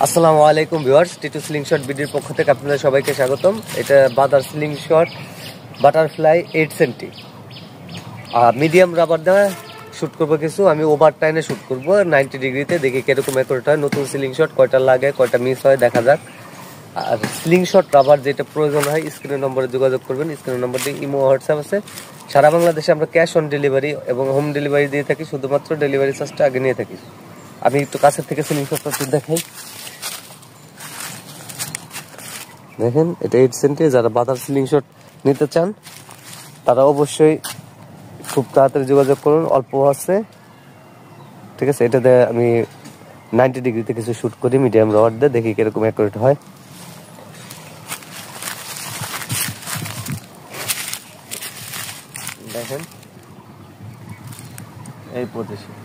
আসসালামু আলাইকুম viewers, Titu slingshot ভিডিওর পক্ষ থেকে আপনাদের সবাইকে স্বাগতম। এটা brother slingshot butterfly 8 centi medium rubber দেওয়া শ্যুট করবো কিছু। আমি ওভার টাইমে শ্যুট করবো 90 ডিগ্রিতে, দেখি কিরকম অ্যাকুরেট হয়। নতুন স্লিংশট কয়টা লাগে, কয়টা মিস হয় দেখা যাক। আর স্লিংশট রাবার যেটা প্রয়োজন হয় স্ক্রিনের নম্বরে যোগাযোগ করবেন। স্ক্রিনের নম্বরটি ইমো হোয়াটসঅ্যাপ আছে। সারা বাংলাদেশে আমরা ক্যাশ অন ডেলিভারি এবং হোম ডেলিভারি দিয়ে থাকি, শুধুমাত্র ডেলিভারি চার্জটা আগে নিয়ে থাকি। আমি একটু কাছের থেকে স্লিংশটটা দেখাই। দেখেন, এটা 8 সেন্টি। যারা বাদার স্লিংশট নিতে চান তারা অবশ্যই খুব তাড়াতাড়ি যোগাযোগ করুন, অল্প আছে, ঠিক আছে। এটাতে আমি 90 ডিগ্রিতে কিছু শ্যুট করি মিডিয়াম রাবার দিয়ে, দেখি কিরকম অ্যাকুরেট হয়। দেখেন এই পজিশন।